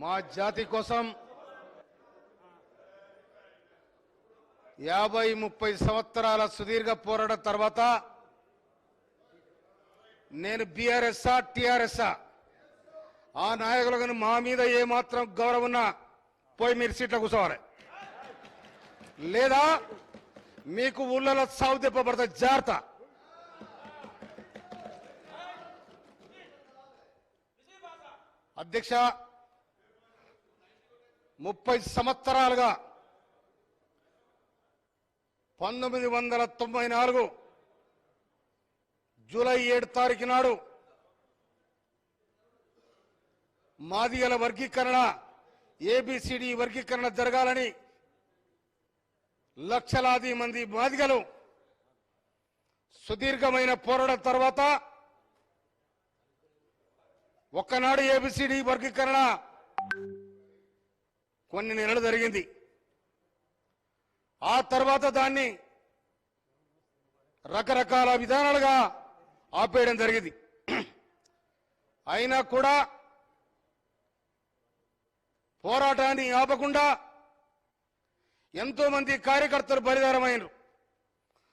మా జాతి కోసం 50-30 సంవత్సరాల సుదీర్ఘ పోరాటం తర్వాత నేను బీఆర్ఎస్ఆ టీఆర్ఎస్ఆ ఆ నాయకులకు మా మీద ఏమాత్రం గౌరవం ఉన్నా పోయి మీరు సీట్లో కూర్చోవాలి, లేదా మీకు ఊళ్ళలో సాగు తెప్పబడతా జాగ్రత్త. అధ్యక్ష, 30 సంవత్సరాలుగా 1994 జూలై 7 తారీఖు నాడు మాదిగల వర్గీకరణ ఏబిసిడి వర్గీకరణ జరగాలని లక్షలాది మంది మాదిగలు సుదీర్ఘమైన పోరాటం తర్వాత ఒక్కనాడు ఏబిసిడి వర్గీకరణ కొన్ని నెలలు జరిగింది. ఆ తర్వాత దాన్ని రకరకాల విధానాలుగా ఆపేయడం జరిగింది. అయినా కూడా పోరాటాన్ని ఆపకుండా ఎంతో మంది కార్యకర్తలు బలిదానమైనరు.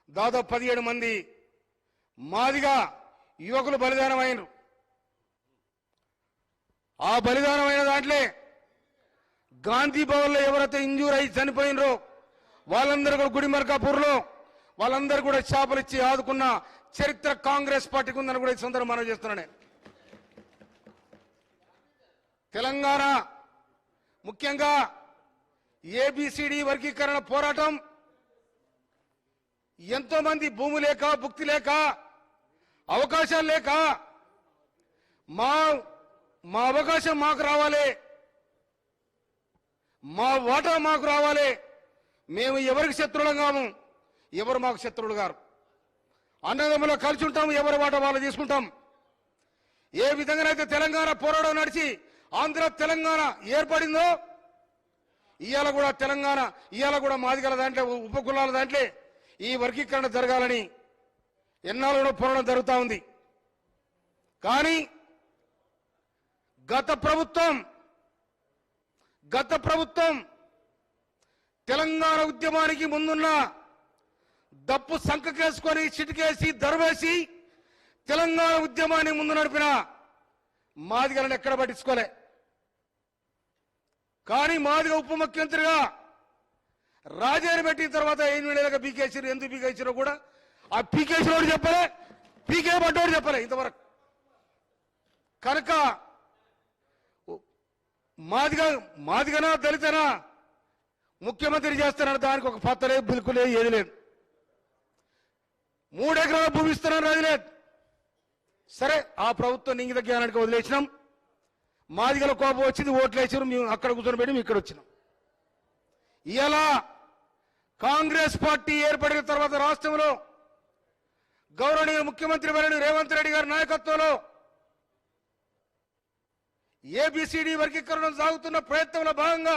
దాదాపు 17 మంది మాదిగా యువకులు బలిదానమైనరు. ఆ బలిదానమైన దాంట్లో గాంధీ భవన్లో ఎవరైతే ఇంజూర్ అయి చనిపోయినరో వాళ్ళందరూ కూడా గుడిమర్కాపూర్లో వాళ్ళందరూ కూడా చేపలు ఇచ్చి ఆదుకున్న చరిత్ర కాంగ్రెస్ పార్టీకి ఉందని కూడా ఈ సందర్భంగా మనం చేస్తున్నాను. తెలంగాణ ముఖ్యంగా ఏబిసిడి వర్గీకరణ పోరాటం ఎంతో మంది భూమి లేక భుక్తి లేక అవకాశాలు లేక మా అవకాశం మాకు రావాలి, మా వాటా మాకు రావాలి, మేము ఎవరికి శత్రువులం కాము, ఎవరు మాకు శత్రువులు గారు, అన్నదమ్ములో కలిసి ఉంటాం, ఎవరి వాటా వాళ్ళు తీసుకుంటాం. ఏ విధంగానైతే తెలంగాణ పోరాటం నడిచి ఆంధ్ర తెలంగాణ ఏర్పడిందో ఇవాళ కూడా తెలంగాణ ఇవాళ కూడా మాదిగల దాంట్లో ఉపకులాల దాంట్లో ఈ వర్గీకరణ జరగాలని ఎన్నాళ్ళు కూడా పోరాటం జరుగుతూ ఉంది. కానీ గత ప్రభుత్వం తెలంగాణ ఉద్యమానికి ముందున్న దప్పు సంకకేసుకొని చిటికేసి దరవేసి తెలంగాణ ఉద్యమాన్ని ముందు నడిపిన మాదిగలను ఎక్కడ పట్టించుకోలే. కానీ మాదిగ ఉప ముఖ్యమంత్రిగా రాజాని పెట్టిన తర్వాత 8 నెలలుగా పీకేసారు. ఎందుకు పీకేసారో కూడా ఆ పీకేసినోడు చెప్పలే, పీకే పడ్డోడు చెప్పలే ఇంతవరకు. కనుక మాదిగనా దళితనా ముఖ్యమంత్రి చేస్తానని దానికి ఒక పత్ర లేదు, బిల్కు లేదు, ఏది లేదు. 3 ఎకరాల భూమి ఇస్తున్నాను అది లేదు. సరే, ఆ ప్రభుత్వం నింగిత జ్ఞానానికి వదిలేసినాం. మాదిగల కోపం వచ్చింది, ఓట్లు వేసారు, మేము అక్కడ కూర్చొని పెట్టి మేము ఇక్కడ వచ్చినాం. ఇలా కాంగ్రెస్ పార్టీ ఏర్పడిన తర్వాత రాష్ట్రంలో గౌరవనీయ ముఖ్యమంత్రి వర్యులు రేవంత్ రెడ్డి గారి నాయకత్వంలో ఏబిసిడి వర్గీకరణ సాగుతున్న ప్రయత్నంలో భాగంగా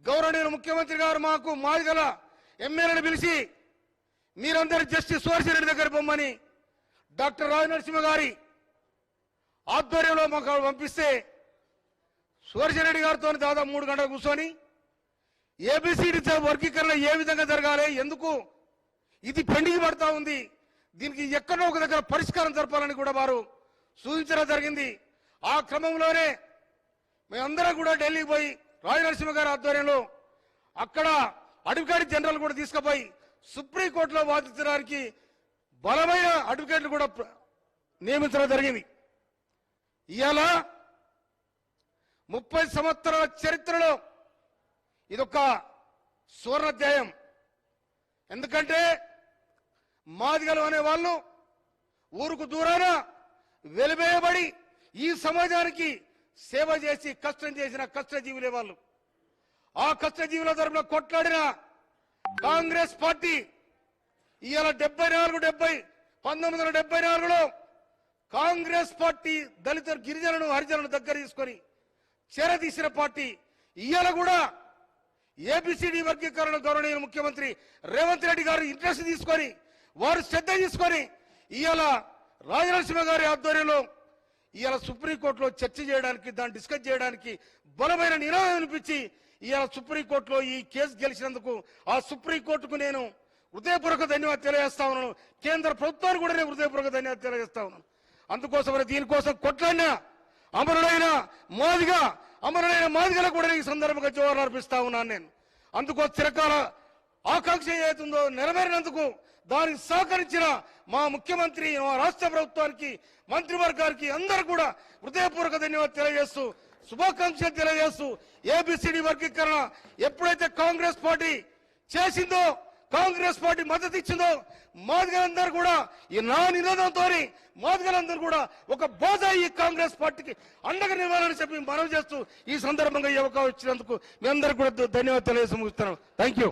గౌరవనీయ ముఖ్యమంత్రి గారు మాకు మాదిగల ఎమ్మెల్యేలను పిలిచి మీరందరూ జస్టిస్ సువర్సిరెడ్డి దగ్గర బొమ్మని డాక్టర్ రాజ్ నరసింహ గారి ఆధ్వర్యంలో మాకు పంపిస్తే సువర్సిరెడ్డి గారితో దాదాపు 3 గంటలు కూర్చొని ఏబిసిడి వర్గీకరణ ఏ విధంగా జరగాలి, ఎందుకు ఇది పెండింగ్ పడతా ఉంది, దీనికి ఎక్కడో ఒక దగ్గర పరిష్కారం జరపాలని కూడా వారు సూచించడం జరిగింది. ఆ క్రమంలోనే మేమందరం కూడా ఢిల్లీకి పోయి రాజ్ నరసింహ గారి ఆధ్వర్యంలో అక్కడ అడ్వకేట్ జనరల్ కూడా తీసుకుపోయి సుప్రీంకోర్టులో వాదించడానికి బలమైన అడ్వకేట్లు కూడా నియమించడం జరిగింది. ఇవాళ 30 సంవత్సరాల చరిత్రలో ఇదొక సువర్ణాధ్యాయం. ఎందుకంటే మాదిగలు అనే వాళ్ళు ఊరుకు దూరాన వెలివేయబడి ఈ సమాజానికి సేవ చేసి కష్టం చేసిన కష్టజీవులే వాళ్ళు. ఆ కష్టజీవుల తరపున కొట్లాడిన కాంగ్రెస్ పార్టీ ఇవాళ 1974లో కాంగ్రెస్ పార్టీ దళిత గిరిజనులను హరిజనులను దగ్గర తీసుకొని చేరదీసిన పార్టీ ఇవాళ కూడా ఏబిసిడి వర్గీకరణ గౌరవనీయ ముఖ్యమంత్రి రేవంత్ రెడ్డి గారు ఇంట్రెస్ట్ తీసుకొని వారు శ్రద్ధ తీసుకొని ఇవాళ రాజనరసింహ గారి ఆధ్వర్యంలో ఇవాళ సుప్రీంకోర్టులో చర్చ చేయడానికి, దాన్ని డిస్కస్ చేయడానికి బలమైన నినాదం వినిపించి ఇవాళ సుప్రీంకోర్టులో ఈ కేసు గెలిచినందుకు ఆ సుప్రీంకోర్టుకు నేను హృదయపూర్వక ధన్యవాదాలు తెలియజేస్తా ఉన్నాను. కేంద్ర ప్రభుత్వానికి కూడా నేను హృదయపూర్వక ధన్యవాదాలు తెలియజేస్తా ఉన్నాను. అందుకోసమని దీనికోసం కొట్లాడిన అమరుడైన మాదిగలకు కూడా ఈ సందర్భంగా జోహార్లు అర్పిస్తా ఉన్నాను నేను. అందుకో చిరకాల ఆకాంక్ష ఏదైతుందో నెరవేరినందుకు దానికి సహకరించిన మా ముఖ్యమంత్రి, మా రాష్ట్ర ప్రభుత్వానికి, మంత్రివర్గానికి అందరూ కూడా హృదయపూర్వక ధన్యవాదాలు తెలియజేస్తూ, శుభాకాంక్షలు తెలియజేస్తూ, ఏబిసిడి వర్గీకరణ ఎప్పుడైతే కాంగ్రెస్ పార్టీ చేసిందో, కాంగ్రెస్ పార్టీ మద్దతు ఇచ్చిందో, మాదిగలందరూ కూడా ఈ నా నినాదంతో మాదిగలందరూ కూడా ఒక బోధ ఈ కాంగ్రెస్ పార్టీకి అండగా నిలవాలని చెప్పి మనవి చేస్తూ ఈ సందర్భంగా ఈ అవకాశం ఇచ్చినందుకు మీ అందరికీ కూడా ధన్యవాదాలు తెలియజేసి ముగిస్తున్నాను. Thank you.